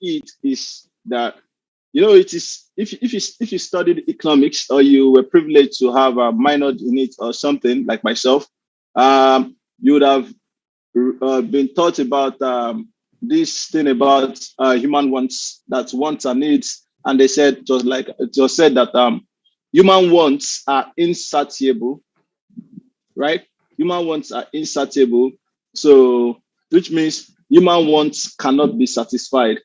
it is that, it is, if you studied economics, or you were privileged to have a minor in it or something like myself, you would have been taught about this thing about human wants and needs, and they said it was said that human wants are insatiable, right? Human wants are insatiable, so which means human wants cannot be satisfied.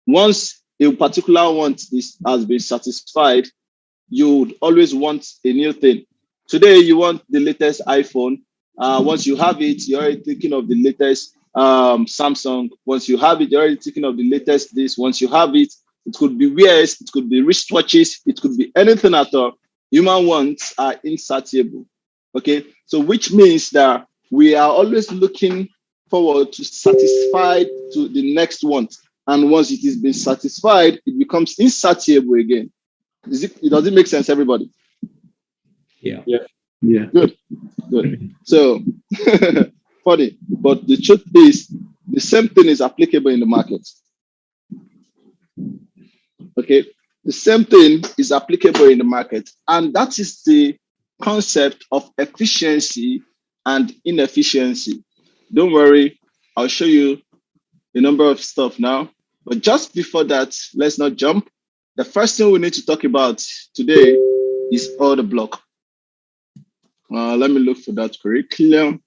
Once a particular has been satisfied, you would always want a new thing. Today, you want the latest iPhone. Once you have it, you're already thinking of the latest Samsung. Once you have it, you're already thinking of the latest this. Once you have it, it could be wears, it could be wristwatches, it could be anything at all. Human wants are insatiable. Okay, so which means that we are always looking forward to satisfy to the next want. And once it has been satisfied, it becomes insatiable again. Does it make sense, everybody? Yeah. Good. So, funny, but the truth is, the same thing is applicable in the market. Okay, the same thing is applicable in the market, and that is the concept of efficiency and inefficiency. Don't worry, I'll show you a number of stuff now. But just before that, let's not jump. The first thing we need to talk about today is order block. Let me look for that curriculum.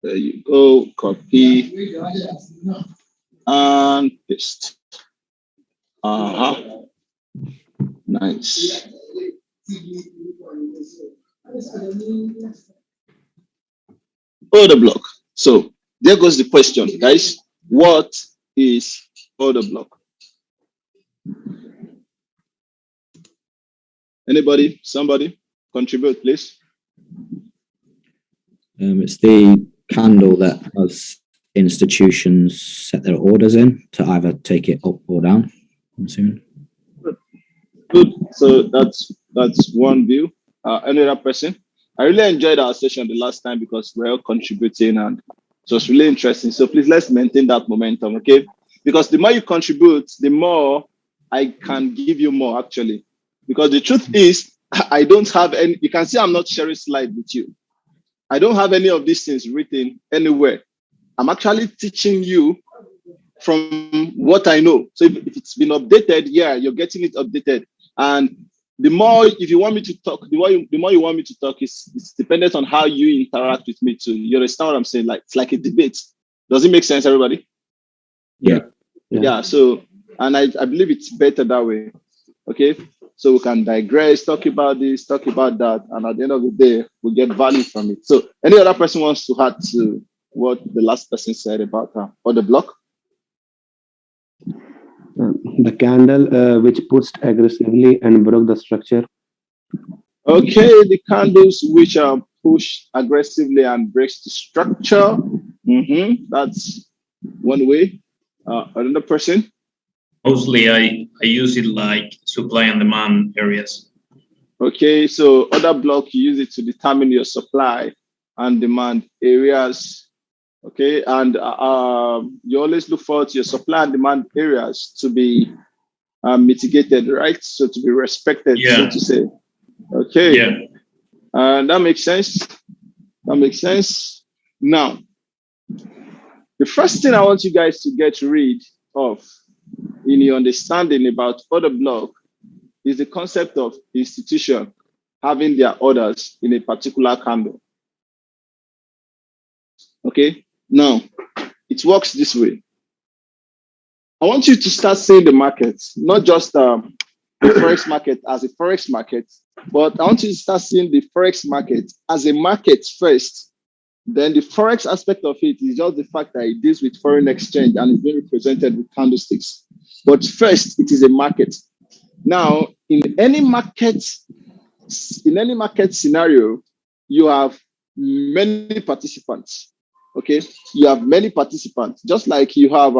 There you go, copy and paste. Nice. Order block. So there goes the question, guys. What is order block? Anybody? Somebody? Contribute, please. It's the candle that has institutions set their orders in to either take it up or down, I'm assuming. Good. So that's one view. Any other person? I really enjoyed our session the last time because we're all contributing and it was really interesting. So please, let's maintain that momentum, okay? Because the more you contribute, the more I can give you more, actually. Because the truth is, I don't have any, you can see I'm not sharing slide with you. I don't have any of these things written anywhere. I'm actually teaching you from what I know. So if it's been updated, yeah, you're getting it updated. And the more, if you want me to talk, the more you want me to talk is dependent on how you interact with me too. You understand what I'm saying? Like, it's like a debate. Does it make sense, everybody? Yeah. So, and I believe it's better that way. Okay. So we can digress, talk about this, talk about that, and at the end of the day, we get value from it. So any other person wants to add to what the last person said about order block? The candle which pushed aggressively and broke the structure. Okay, the candles which are pushed aggressively and breaks the structure. That's one way. Another person? Mostly I use it like supply and demand areas. Okay, so order block, you use it to determine your supply and demand areas. Okay, and you always look forward to your supply and demand areas to be mitigated, right? So to be respected, so to say. Okay. Yeah. That makes sense. That makes sense. Now, the first thing I want you guys to get rid of in your understanding about order block is the concept of institution having their orders in a particular candle. Okay, now it works this way. I want you to start seeing the market, not just the forex market as a forex market, but I want you to start seeing the forex market as a market first. Then the forex aspect of it is just the fact that it deals with foreign exchange and is being represented with candlesticks. But first, it is a market. Now, in any market scenario, you have many participants. Okay, you have many participants, just like you have,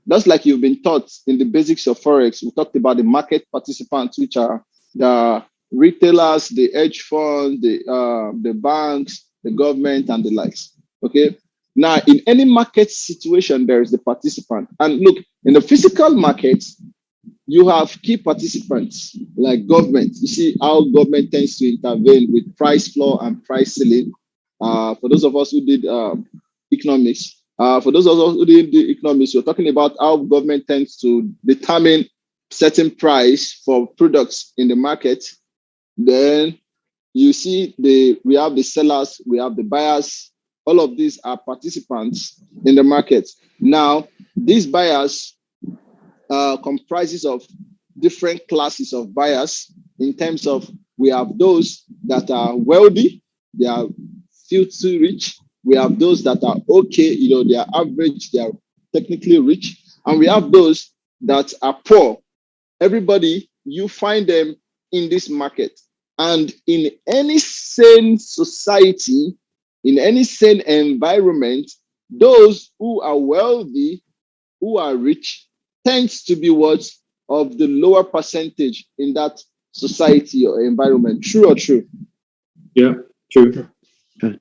just like you've been taught in the basics of forex. We talked about the market participants, which are the retailers, the hedge funds, the banks, the government, and the likes. Okay. Now, in any market situation, there is the participant. And look, in the physical market, you have key participants like government. You see how government tends to intervene with price floor and price ceiling. For those of us who did economics, for those of us who did the economics, you're talking about how government tends to determine certain price for products in the market. Then you see we have the sellers, we have the buyers. All of these are participants in the market. Now, these buyers comprises of different classes of buyers in terms of we have those that are wealthy, they are filthy rich. We have those that are okay, they are average, they are technically rich. And we have those that are poor. Everybody, you find them in this market. And in any sane society, in any sane environment, those who are wealthy, who are rich, tends to be what of the lower percentage in that society or environment. True or true? Yeah, true.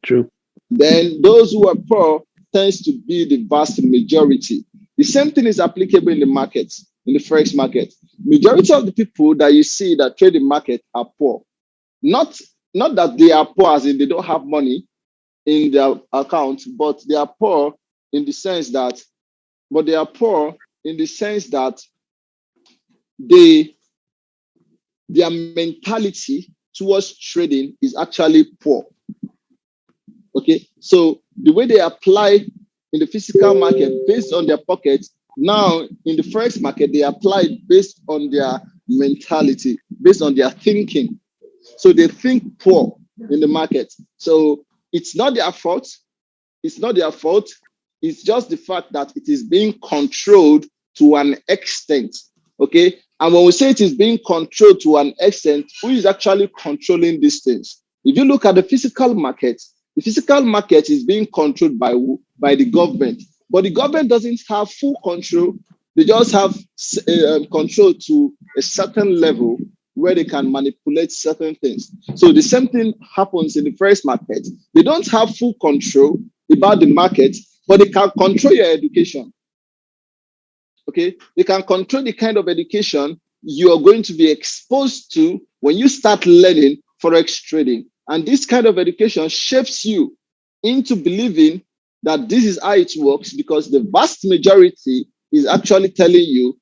True. Then those who are poor tends to be the vast majority. The same thing is applicable in the markets, in the forex market. Majority of the people that you see that trade the market are poor. Not that they are poor as in they don't have money in their account, but they are poor in the sense that their mentality towards trading is actually poor. Okay, so the way they apply in the physical market based on their pockets, now in the forex market, they apply it based on their mentality, based on their thinking. So they think poor in the market. So it's not their fault. It's not their fault. It's just the fact that it is being controlled to an extent. Okay. And when we say it is being controlled to an extent, who is actually controlling these things? If you look at the physical market is being controlled by the government. But the government doesn't have full control. They just have control to a certain level where they can manipulate certain things. So the same thing happens in the forex market. They don't have full control about the market, but they can control your education. Okay, they can control the kind of education you are going to be exposed to when you start learning forex trading. And this kind of education shapes you into believing that this is how it works, because the vast majority is actually telling you